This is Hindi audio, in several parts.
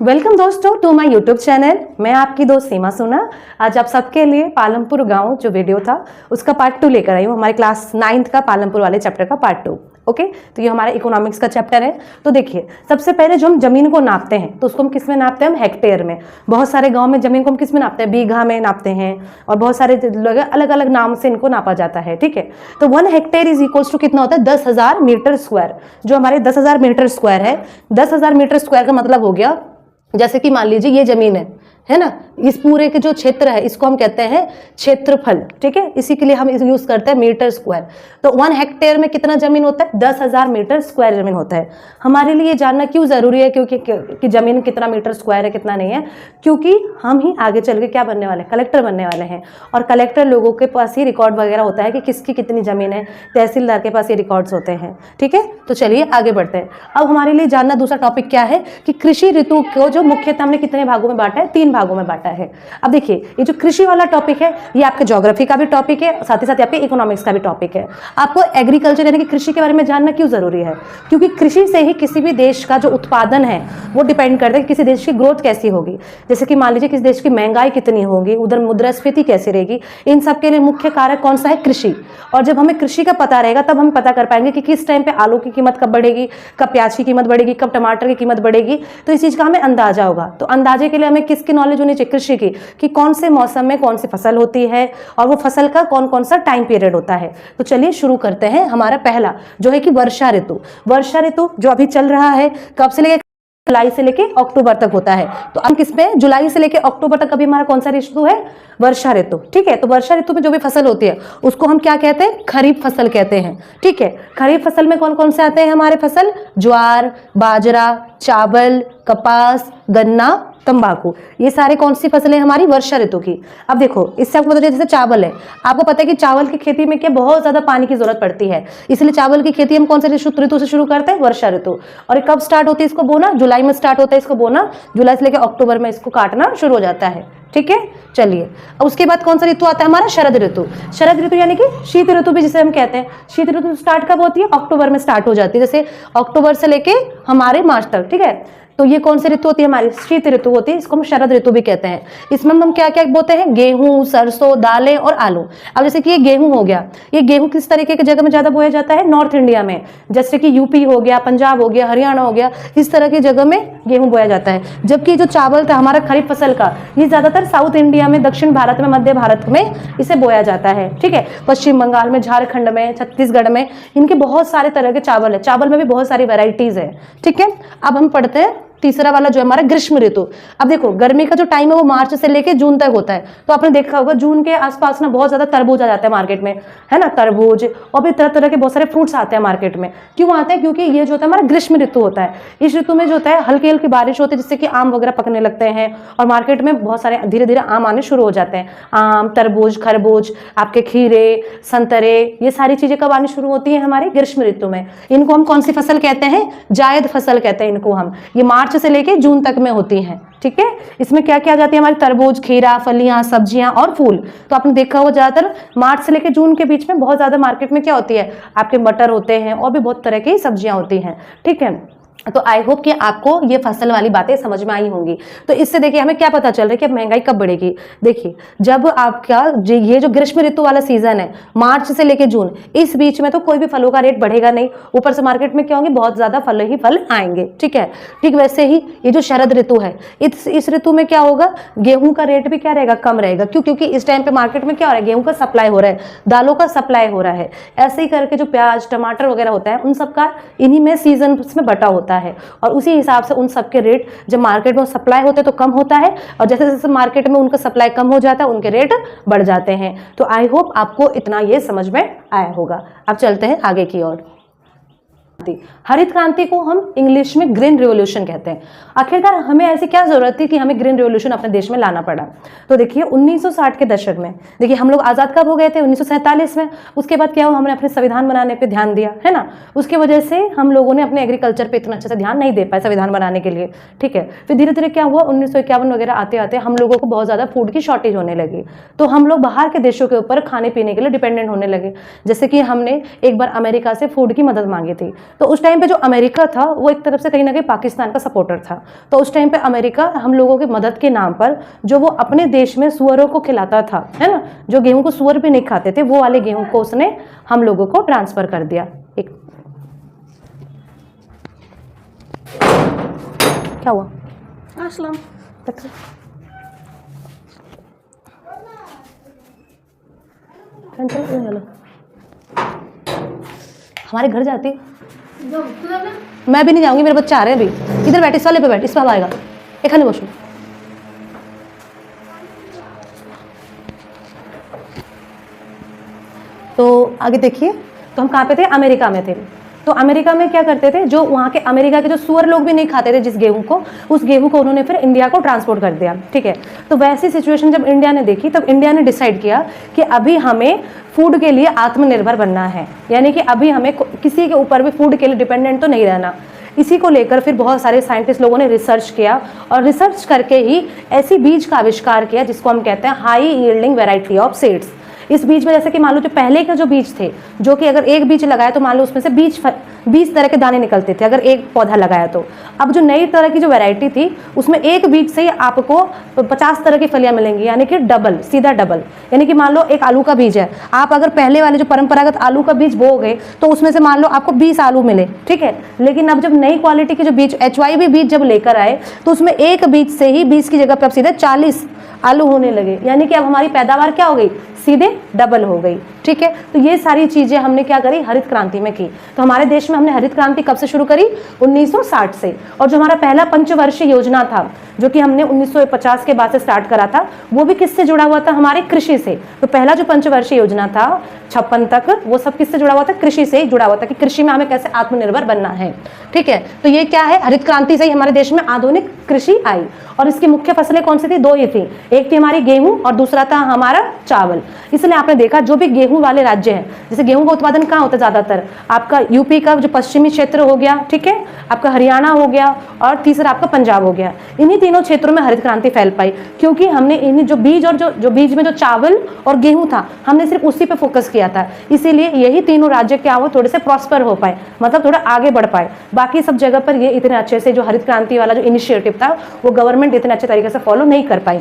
वेलकम दोस्तों टू माय यूट्यूब चैनल। मैं आपकी दोस्त सीमा सोना। आज आप सबके लिए पालमपुर गांव जो वीडियो था उसका पार्ट 2 लेकर आई हूँ। हमारे क्लास 9th का पालमपुर वाले चैप्टर का पार्ट 2। ओके, तो ये हमारा इकोनॉमिक्स का चैप्टर है। तो देखिए, सबसे पहले जो हम जमीन को नापते हैं तो उसको हम किस में नापते हैं? हम हेक्टेयर में। बहुत सारे गाँव में जमीन को हम किस में नापते हैं? बीघा में नापते हैं, और बहुत सारे अलग अलग नाम से इनको नापा जाता है। ठीक है, तो 1 हेक्टेयर इज इक्वल्स टू कितना होता है? 10,000 मीटर स्क्वायर। जो हमारे 10,000 मीटर स्क्वायर है, 10,000 मीटर स्क्वायर का मतलब हो गया, जैसे कि मान लीजिए ये जमीन है ना, इस पूरे के जो क्षेत्र है इसको हम कहते हैं क्षेत्रफल। ठीक है, इसी के लिए हम यूज करते हैं मीटर स्क्वायर। तो 1 हेक्टेयर में कितना जमीन होता है? 10,000 मीटर स्क्वायर जमीन होता है। हमारे लिए जानना क्यों जरूरी है? क्योंकि कि जमीन कितना मीटर स्क्वायर है, कितना नहीं है, क्योंकि हम ही आगे चल के क्या बनने वाले हैं? कलेक्टर बनने वाले हैं। और कलेक्टर लोगों के पास ही रिकॉर्ड वगैरह होता है कि किसकी कितनी जमीन है। तहसीलदार के पास ये रिकॉर्ड्स होते हैं। ठीक है, तो चलिए आगे बढ़ते हैं। अब हमारे लिए जानना दूसरा टॉपिक क्या है कि कृषि ऋतु को जो मुख्यतः हमने कितने भागों में बांटा है? 3 भागों में बांटा है। अब देखिए, ये जो कृषि वाला टॉपिक है ये आपके ज्योग्राफी का भी टॉपिक है, साथ ही साथ आपके इकोनॉमिक्स का भी टॉपिक है। आपको एग्रीकल्चर यानी कि कृषि के बारे में जानना क्यों जरूरी है? क्योंकि कृषि से ही किसी भी देश का जो उत्पादन है वो डिपेंड करता है कि किसी देश की ग्रोथ कैसी होगी। जैसे कि मान लीजिए किसी देश की महंगाई कितनी होगी, उधर मुद्रास्फीति कैसी रहेगी। इन सब के लिए मुख्य कारक कौन सा है? कृषि। और जब हमें कृषि का पता रहेगा तब हम पता कर पाएंगे कि किस टाइम पे आलू की कीमत कब बढ़ेगी, कब प्याज की कीमत बढ़ेगी, कब टमाटर की कीमत बढ़ेगी। तो इस चीज का हमें अंदाजा होगा। तो अंदाजे के लिए हमें किसकी नॉलेज होनी चाहिए? कृषि की, कि कौन से मौसम में कौन सी फसल होती है और वो फसल का कौन कौन सा टाइम पीरियड होता है। तो चलिए शुरू करते हैं। हमारा पहला जो है कि वर्षा ऋतु। वर्षा ऋतु जो अभी चल रहा है, कब से लेकर? जुलाई से लेके अक्टूबर तक होता है। तो हम किसमें? जुलाई से लेके अक्टूबर तक अभी हमारा कौन सा ऋतु है? वर्षा ऋतु। ठीक है, तो वर्षा ऋतु में जो भी फसल होती है उसको हम क्या कहते हैं? खरीफ फसल कहते हैं। ठीक है, खरीफ फसल में कौन कौन से आते हैं हमारे फसल? ज्वार, बाजरा, चावल, कपास, गन्ना, तंबाकू। ये सारे कौन सी फसलें हमारी? वर्षा ऋतु की। अब देखो, इससे आपको पता चले, जैसे चावल है, आपको पता है कि चावल की खेती में क्या बहुत ज्यादा पानी की जरूरत पड़ती है, इसलिए चावल की खेती हम कौन से ऋतु से शुरू करते हैं? वर्षा ऋतु। और कब स्टार्ट होती है इसको बोना? जुलाई में स्टार्ट होता है इसको बोना। जुलाई से लेकर अक्टूबर में इसको काटना शुरू हो जाता है। ठीक है, चलिए अब उसके बाद कौन सा ऋतु आता है हमारा? शरद ऋतु। शरद ऋतु यानी कि शीत ऋतु भी जिसे हम कहते हैं। शीत ऋतु स्टार्ट कब होती है? अक्टूबर में स्टार्ट हो जाती है, जैसे अक्टूबर से लेके हमारे मार्च तक। ठीक है, तो ये कौन सी ऋतु होती है हमारी? शीत ऋतु होती है, इसको हम शरद ऋतु भी कहते हैं। इसमें हम क्या क्या बोते हैं? गेहूं, सरसों, दालें और आलू। अब जैसे कि ये गेहूं हो गया, ये गेहूं किस तरीके की जगह में ज्यादा बोया जाता है? नॉर्थ इंडिया में, जैसे कि यूपी हो गया, पंजाब हो गया, हरियाणा हो गया, इस तरह की जगह में गेहूं बोया जाता है। जबकि जो चावल था हमारा खरीफ फसल का, ये ज्यादातर साउथ इंडिया में, दक्षिण भारत में, मध्य भारत में इसे बोया जाता है। ठीक है, पश्चिम बंगाल में, झारखंड में, छत्तीसगढ़ में इनके बहुत सारे तरह के चावल है। चावल में भी बहुत सारी वेराइटीज है। ठीक है, अब हम पढ़ते हैं तीसरा वाला जो है हमारा ग्रीष्म ऋतु। अब देखो, गर्मी का जो टाइम है वो मार्च से लेके जून तक होता है। तो आपने देखा होगा जून के आसपास ना बहुत ज्यादा तरबूज आ जाता है मार्केट में, है ना, तरबूज, और भी तरह तरह के बहुत सारे फ्रूट्स आते हैं मार्केट में। क्यों आते हैं? क्योंकि ये जो होता है हमारा ग्रीष्म ऋतु होता है। इस ऋतु में जो होता है हल्की हल्की बारिश होती है, जिससे कि आम वगैरह पकने लगते हैं और मार्केट में बहुत सारे धीरे धीरे आम आने शुरू हो जाते हैं। आम, तरबूज, खरबूज, आपके खीरे, संतरे, ये सारी चीजें कब आनी शुरू होती है? हमारे ग्रीष्म ऋतु में। इनको हम कौन सी फसल कहते हैं? जायद फसल कहते हैं इनको हम। ये मार्च से लेके जून तक में होती हैं। ठीक है, इसमें क्या क्या आ जाती है हमारी? तरबूज, खीरा, फलियां, सब्जियां और फूल। तो आपने देखा होगा ज्यादातर मार्च से लेकर जून के बीच में बहुत ज्यादा मार्केट में क्या होती है? आपके मटर होते हैं और भी बहुत तरह की सब्जियां होती हैं। ठीक है, तो आई होप कि आपको ये फसल वाली बातें समझ में आई होंगी। तो इससे देखिए हमें क्या पता चल रहा है कि अब महंगाई कब बढ़ेगी। देखिए, जब आपका ये जो ग्रीष्म ऋतु वाला सीजन है, मार्च से लेके जून, इस बीच में तो कोई भी फलों का रेट बढ़ेगा नहीं। ऊपर से मार्केट में क्या होंगे? बहुत ज्यादा फल ही फल आएंगे। ठीक है, ठीक वैसे ही ये जो शरद ऋतु है, इस ऋतु में क्या होगा? गेहूं का रेट भी क्या रहेगा? कम रहेगा। क्यों? क्योंकि इस टाइम पे मार्केट में क्या हो रहा है? गेहूं का सप्लाई हो रहा है, दालों का सप्लाई हो रहा है। ऐसे ही करके जो प्याज, टमाटर वगैरह होता है, उन सबका इन्हीं में सीजन में बटा होता है, और उसी हिसाब से उन सबके रेट जब मार्केट में सप्लाई होते हैं तो कम होता है, और जैसे जैसे मार्केट में उनका सप्लाई कम हो जाता है उनके रेट बढ़ जाते हैं। तो आई होप आपको इतना ये समझ में आया होगा। अब चलते हैं आगे की ओर। हरित क्रांति को हम इंग्लिश में ग्रीन रिवॉल्यूशन कहते हैं। आखिरकार हमें ऐसी क्या जरूरत थी कि हमें ग्रीन रिवॉल्यूशन अपने देश में लाना पड़ा? तो देखिए 1960 के दशक में, देखिए हम लोग आजाद कब हो गए थे? 1947 में। उसके बाद क्या हुआ? हमने अपने संविधान बनाने पे ध्यान दिया, है ना। उसकी वजह से हम लोगों ने अपने एग्रीकल्चर पे इतना अच्छे से ध्यान नहीं दे पाए संविधान बनाने के लिए। ठीक है, फिर धीरे धीरे क्या हुआ? 1951 वगैरह आते आते हम लोगों को बहुत ज्यादा फूड की शॉर्टेज होने लगी। तो हम लोग बाहर के देशों के ऊपर खाने पीने के लिए डिपेंडेंट होने लगे। जैसे कि हमने एक बार अमेरिका से फूड की मदद मांगी थी। तो उस टाइम पे जो अमेरिका था वो एक तरफ से कहीं ना कहीं पाकिस्तान का सपोर्टर था। तो उस टाइम पे अमेरिका हम लोगों की मदद के नाम पर जो वो अपने देश में सुअरों को खिलाता था, है ना, जो गेहूं को सुअर भी नहीं खाते थे, वो वाले गेहूं को उसने हम लोगों को ट्रांसफर कर दिया। एक क्या हुआ? हमारे घर जाती मैं भी नहीं जाऊंगी, मेरे बच्चे आ रहे हैं अभी। इधर बैठ, इस वाले पे बैठ, इस पे आएगा, एखाने बसो। तो आगे देखिए, तो हम कहाँ पे थे? अमेरिका में थे। तो अमेरिका में क्या करते थे, जो वहाँ के अमेरिका के जो सुअर लोग भी नहीं खाते थे जिस गेहूं को, उस गेहूं को उन्होंने फिर इंडिया को ट्रांसपोर्ट कर दिया, ठीक है। तो वैसी सिचुएशन जब इंडिया ने देखी, तब इंडिया ने डिसाइड किया कि अभी हमें फूड के लिए आत्मनिर्भर बनना है, यानी कि अभी हमें किसी के ऊपर भी फूड के लिए डिपेंडेंट तो नहीं रहना। इसी को लेकर फिर बहुत सारे साइंटिस्ट लोगों ने रिसर्च किया, और रिसर्च करके ही ऐसी बीज का आविष्कार किया जिसको हम कहते हैं high yielding variety of seeds. इस बीज में जैसे कि मान लो जो पहले के जो बीज थे, जो कि अगर एक बीज लगाया तो मान लो उसमें से 20 तरह के दाने निकलते थे अगर एक पौधा लगाया तो। अब जो नई तरह की जो वैरायटी थी उसमें एक बीज से ही आपको 50 तरह की फलियां मिलेंगी, यानी कि डबल, सीधा डबल। यानी कि मान लो एक आलू का बीज है, आप अगर पहले वाले जो परंपरागत आलू का बीज बोओगे तो उसमें से मान लो आपको 20 आलू मिले, ठीक है। लेकिन अब जब नई क्वालिटी के जो बीज HYV बीज जब लेकर आए तो उसमें एक बीज से ही 20 की जगह पर अब सीधे 40 आलू होने लगे, यानी कि अब हमारी पैदावार क्या हो गई? सीधे डबल हो गई, ठीक है। तो ये सारी चीजें हमने क्या करी? हरित क्रांति में की। तो हमारे देश में हमने हरित क्रांति कब से शुरू करी? 1960 से। और जो हमारा पहला पंचवर्षीय योजना था, जो कि हमने 1950 के बाद से स्टार्ट करा था, वो भी किससे जुड़ा हुआ था? हमारे कृषि से। तो पहला जो पंचवर्षीय योजना था 56 तक, वो सब किससे जुड़ा हुआ था? कृषि से ही जुड़ा हुआ था, कि कृषि में हमें कैसे आत्मनिर्भर बनना है, ठीक है। तो ये क्या है? हरित क्रांति से ही हमारे देश में आधुनिक कृषि आई। और इसकी मुख्य फसलें कौन सी थी? 2 ही थी, एक थी हमारी गेहूं और दूसरा था हमारा चावल। इसलिए आपने देखा जो भी गेहूं वाले राज्य हैं, जैसे गेहूं का उत्पादन कहाँ होता है ज्यादातर? आपका यूपी का जो पश्चिमी क्षेत्र हो गया, ठीक है, आपका हरियाणा हो गया, और तीसरा आपका पंजाब हो गया। इन्हीं तीनों क्षेत्रों में हरित क्रांति फैल पाई, क्योंकि हमने इन जो बीज और जो बीज में जो चावल और गेहूं था, हमने सिर्फ उसी पे फोकस किया था। इसीलिए यही तीनों राज्य क्या हुआ? थोड़े से प्रॉस्पर हो पाए, मतलब थोड़ा आगे बढ़ पाए। बाकी सब जगह पर ये इतने अच्छे से जो हरित क्रांति वाला जो इनिशिएटिव था, वो गवर्नमेंट इतने अच्छे तरीके से फॉलो नहीं कर पाई।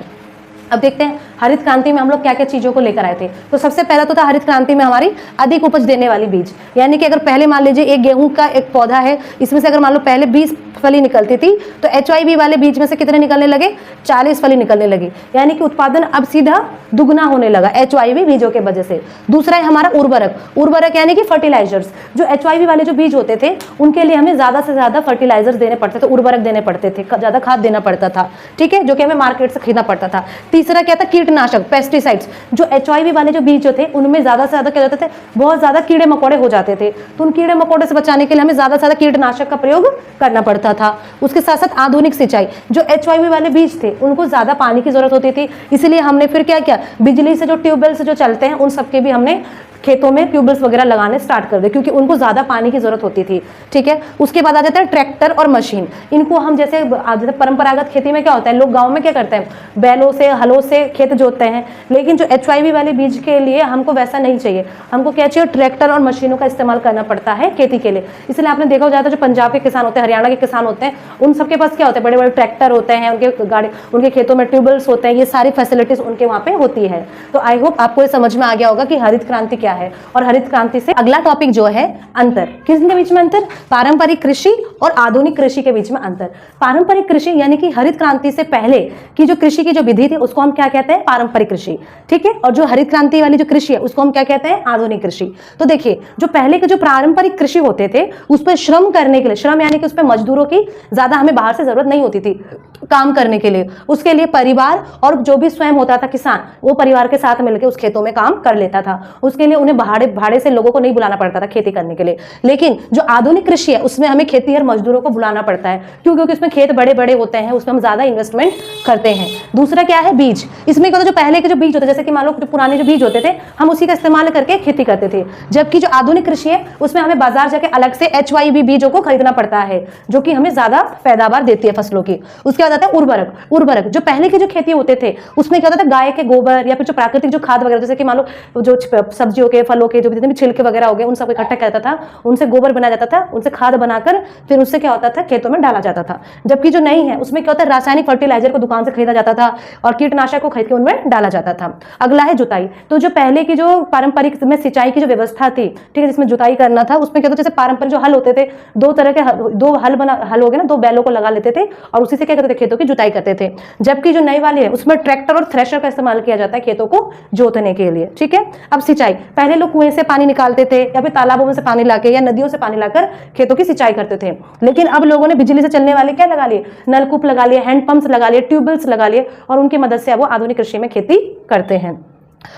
अब देखते हैं हरित क्रांति में हम लोग क्या क्या चीजों को लेकर आए थे। तो सबसे पहला तो था हरित क्रांति में हमारी अधिक उपज देने वाली बीज, यानी कि अगर पहले मान लीजिए एक गेहूं का एक पौधा है, इसमें से अगर मान लो पहले 20 फली निकलती थी, तो HYV वाले बीज में से कितने निकलने लगे? 40 फली निकलने लगी, यानी कि उत्पादन अब सीधा दुगना होने लगा HYV बीजों के वजह से। दूसरा है हमारा उर्वरक यानी कि फर्टिलाइजर्स। जो HYV वाले जो बीज होते थे उनके लिए हमें ज्यादा से ज्यादा फर्टिलाइजर्स देने पड़ते थे, उर्वरक देने पड़ते थे, ज्यादा खाद देना पड़ता था, ठीक है, जो कि हमें मार्केट से खरीदना पड़ता था। तीसरा क्या था? कीटनाशक, पेस्टिसाइड्स। जो HYV वाले जो बीज जो थे उनमें ज्यादा से ज्यादा क्या होते थे? बहुत ज्यादा कीड़े मकोड़े हो जाते थे, तो उन कीड़े मकोड़े से बचाने के लिए हमें ज्यादा से ज्यादा कीटनाशक का प्रयोग करना पड़ता था। उसके साथ साथ आधुनिक सिंचाई। जो HYV वाले बीज थे उनको ज्यादा पानी की जरूरत होती थी, इसलिए हमने फिर क्या किया? बिजली से जो ट्यूबवेल से जो चलते हैं उन सबके भी हमने खेतों में ट्यूबवेल्स वगैरह लगाने स्टार्ट कर दे, क्योंकि उनको ज्यादा पानी की जरूरत होती थी, ठीक है। उसके बाद आ जाता है ट्रैक्टर और मशीन। इनको हम जैसे परंपरागत खेती में क्या होता है, लोग गांव में क्या करते हैं? बैलों से, हलों से खेत जोतते हैं, लेकिन जो HYV वाले बीज के लिए हमको वैसा नहीं चाहिए। हमको क्या चाहिए? ट्रैक्टर और मशीनों का इस्तेमाल करना पड़ता है खेती के लिए। इसलिए आपने देखा हो जाता है जो पंजाब के किसान होते हैं, हरियाणा के किसान होते हैं, उन सबके पास क्या होता है? बड़े बड़े ट्रैक्टर होते हैं, उनके गाड़ी, उनके खेतों में ट्यूबवेल्स होते हैं, ये सारी फैसिलिटीज उनके वहाँ पे होती है। तो आई होप आपको ये समझ में आ गया होगा कि हरित क्रांति क्या है। और हरित क्रांति से अगला टॉपिक जो है अंतर, किसके बीच में अंतर? पारंपरिक कृषि और आधुनिक कृषि के बीच में अंतर। पारंपरिक कृषि यानी कि हरित क्रांति से पहले की जो कृषि की जो विधि थी उसको हम क्या कहते हैं? पारंपरिक कृषि, ठीक है। और जो हरित क्रांति वाली जो कृषि है उसको हम क्या कहते हैं? आधुनिक कृषि। तो देखिए, जो पहले के जो पारंपरिक कृषि होते थे उस पर श्रम करने के लिए, श्रम यानी कि उस पर मजदूरों की ज्यादा हमें बाहर से जरूरत नहीं होती थी काम करने के लिए। उसके लिए परिवार और जो भी स्वयं होता था किसान, वो परिवार के साथ मिलकर उस खेतों में काम कर लेता था। उसके लिए उन्हें भाड़े से लोगों को नहीं बुलाना पड़ता था खेती करने के लिए। लेकिन जो आधुनिक कृषि है उसमें हमें खेतीहर मजदूरों को बुलाना पड़ता है, क्योंकि उसमें खेत बड़े बड़े होते हैं, उसमें हम ज्यादा इन्वेस्टमेंट करते हैं। दूसरा क्या है? बीज। इसमें क्या होता है? जो पहले के जो बीज होते, जैसे कि मान लो जो पुराने जो बीज होते थे हम उसी का इस्तेमाल करके खेती करते थे, जबकि जो आधुनिक कृषि है उसमें हमें बाजार जाके अलग से HYV बीजों को खरीदना पड़ता है, जो कि हमें ज्यादा पैदावार देती है फसलों की। उसके बाद आता है उर्वरक। जो पहले की जो खेती होते थे उसमें क्या होता था? गाय के गोबर या फिर जो प्राकृतिक जो खाद वगैरह, जैसे कि मान लो जो सब्जी सब्जियों के, फलों के जो जितने भी छिलके वगैरह हो गए उन सबको इकट्ठा किया जाता था, उनसे गोबर बनाया जाता था, उनसे खाद बनाकर फिर उससे क्या होता था खेतों में डाला जाता था। जबकि जो नई है उसमें क्या होता है रासायनिक फर्टिलाइजर को दुकान से खरीदा जाता था और कीटनाशक को खरीद के उनमें डाला जाता था। अगला है जुताई। तो जो पहले की जो पारंपरिक में सिंचाई की जो व्यवस्था थी, ठीक है, जिसमें जुताई करना था, उसमें क्या होता जैसे पारंपरिक जो हल होते थे, दो तरह के दो हल हो गए ना, दो बैलों को लगा लेते थे और उसी से क्या करते थे खेतों की जुताई करते थे। जबकि जो नई वाली है उसमें ट्रैक्टर और थ्रेशर का इस्तेमाल किया जाता है खेतों को जोतने के लिए। ठीक है, अब सिंचाई, पहले लोग कुएं से पानी निकालते थे या फिर तालाबों में से पानी लाके या नदियों से पानी लाकर खेतों की सिंचाई करते थे। लेकिन अब लोगों ने बिजली से चलने वाले क्या लगा लिए, नलकूप लगा लिए, हैंडपंप्स लगा लिए, ट्यूबवेल्स लगा लिए और उनकी मदद से अब वो आधुनिक कृषि में खेती करते हैं।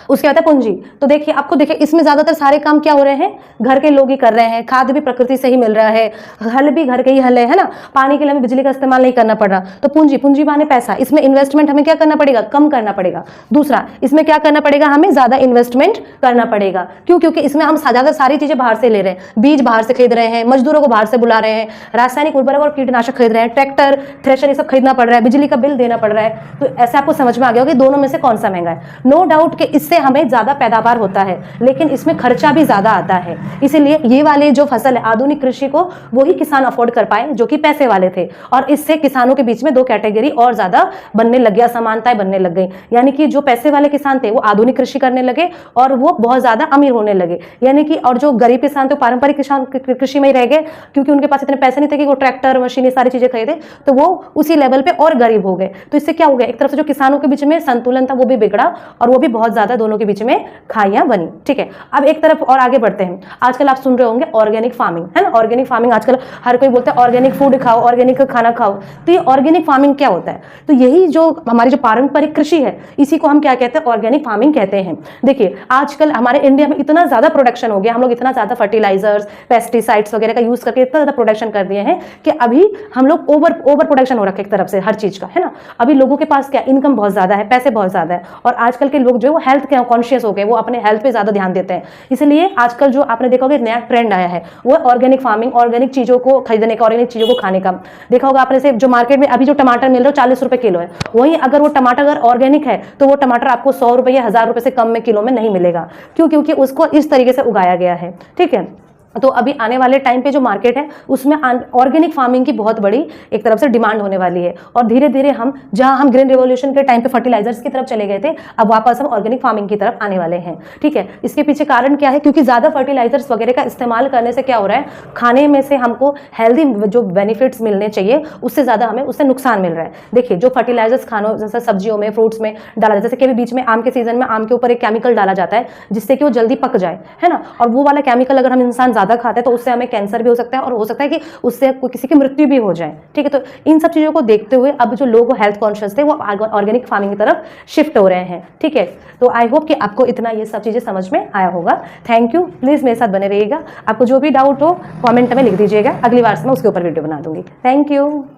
उसके बाद है पूंजी। तो देखिए आपको देखिए इसमें ज्यादातर सारे काम क्या हो रहे हैं, घर के लोग ही कर रहे हैं, खाद भी प्रकृति से ही मिल रहा है, हल भी घर के ही हल है ना, पानी के लिए हमें बिजली का इस्तेमाल नहीं करना पड़ रहा। तो पूंजी, पूंजी माने पैसा, इसमें इन्वेस्टमेंट हमें क्या करना पड़ेगा, कम करना पड़ेगा। दूसरा, इसमें क्या करना पड़ेगा, हमें ज्यादा इन्वेस्टमेंट करना पड़ेगा। क्यों? क्योंकि इसमें हम ज्यादा सारी चीजें बाहर से ले रहे हैं, बीज बाहर से खरीद रहे हैं, मजदूरों को बाहर से बुला रहे हैं, रासायनिक उर्वरक और कीटनाशक खरीद रहे हैं, ट्रैक्टर थ्रेशर ये सब खरीदना पड़ रहा है, बिजली का बिल देना पड़ रहा है। तो ऐसे आपको समझ में आ गया होगा कि दोनों में से कौन सा महंगा है। नो डाउट कि इससे हमें ज्यादा पैदावार होता है लेकिन इसमें खर्चा भी ज्यादा आता है। इसीलिए ये वाले जो फसल है आधुनिक कृषि को वही किसान अफोर्ड कर पाए जो कि पैसे वाले थे, और इससे किसानों के बीच में दो कैटेगरी और ज्यादा बनने लग गई, असमानताएं बनने लग गई। यानी कि जो पैसे वाले किसान थे वो आधुनिक कृषि करने लगे और वो बहुत ज्यादा अमीर होने लगे, यानी कि और जो गरीब किसान थे पारंपरिक किसान कृषि में ही रह गए क्योंकि उनके पास इतने पैसे नहीं थे कि वो ट्रैक्टर मशीन ये सारी चीजें खरीदे, तो वो उसी लेवल पे और गरीब हो गए। तो इससे क्या हो गया, एक तरफ से जो किसानों के बीच में संतुलन था वो भी बिगड़ा और वो भी बहुत ज्यादा दोनों के बीच में खाइयां बनी। ठीक है, अब एक तरफ और आगे बढ़ते हैं। आजकल आप सुन रहे होंगे ऑर्गेनिक फार्मिंग, है ना, ऑर्गेनिक फार्मिंग आजकल हर कोई बोलता है ऑर्गेनिक फूड खाओ, ऑर्गेनिक खाना खाओ। तो ये ऑर्गेनिक फार्मिंग क्या होता है, तो यही जो हमारी जो पारंपरिक कृषि है इसी को हम क्या कहते हैं, ऑर्गेनिक फार्मिंग कहते हैं। देखिए आजकल हमारे इंडिया में इतना ज्यादा प्रोडक्शन हो गया, हम लोग इतना ज्यादा फर्टिलाइजर्स पेस्टिसाइड्स वगैरह का यूज करके इतना ज्यादा प्रोडक्शन कर दिए हैं कि अभी हम लोग ओवर प्रोडक्शन हो रखा है एक तरफ से हर चीज का, है ना। अभी लोगों के पास क्या इनकम बहुत ज्यादा है, पैसे बहुत ज्यादा है, और आजकल के लोग जो है वो हेल्थ कॉन्शियस हो गए, वो अपने हेल्थ पे ज्यादा ध्यान देते हैं। इसलिए आजकल जो आपने देखा होगा नया ट्रेंड आया है वो ऑर्गेनिक फार्मिंग, ऑर्गेनिक चीजों को खरीदने का, ऑर्गेनिक चीजों को खाने का। देखा होगा आपने से जो मार्केट में अभी जो टमाटर मिल रहा है 40 रुपए किलो है, वहीं अगर वो टमाटर अगर ऑर्गेनिक है तो वो टमाटर आपको 100 रुपए या 1000 रुपए से कम में किलो में नहीं मिलेगा। क्यों? क्योंकि उसको इस तरीके से उगाया गया है। ठीक है, तो अभी आने वाले टाइम पे जो मार्केट है उसमें ऑर्गेनिक फार्मिंग की बहुत बड़ी एक तरफ से डिमांड होने वाली है, और धीरे धीरे हम जहां हम ग्रीन रिवॉल्यूशन के टाइम पे फर्टिलाइजर्स की तरफ चले गए थे अब वापस हम ऑर्गेनिक फार्मिंग की तरफ आने वाले हैं। ठीक है, इसके पीछे कारण क्या है, क्योंकि ज्यादा फर्टिलाइजर्स वगैरह का इस्तेमाल करने से क्या हो रहा है, खाने में से हमको हेल्दी जो बेनिफिट्स मिलने चाहिए उससे ज्यादा हमें उससे नुकसान मिल रहा है। देखिए जो फर्टिलाइजर्स खानों जैसे सब्जियों में फ्रूट्स में डाला जाता है, जैसे कि बीच में आम के सीजन में आम के ऊपर एक केमिकल डाला जाता है जिससे कि वो जल्दी पक जाए, है ना, और वो वाला केमिकल अगर हम इंसान ज्यादा खाते हैं तो उससे हमें कैंसर भी हो सकता है और हो सकता है कि उससे किसी की मृत्यु भी हो जाए। ठीक है, तो इन सब चीजों को देखते हुए अब जो लोग हेल्थ कॉन्शियस थे वो ऑर्गेनिक फार्मिंग की तरफ शिफ्ट हो रहे हैं। ठीक है, तो आई होप कि आपको इतना ये सब चीजें समझ में आया होगा। थैंक यू, प्लीज मेरे साथ बने रहिएगा। आपको जो भी डाउट हो कमेंट में लिख दीजिएगा, अगली बार से मैं उसके ऊपर वीडियो बना दूंगी। Thank you.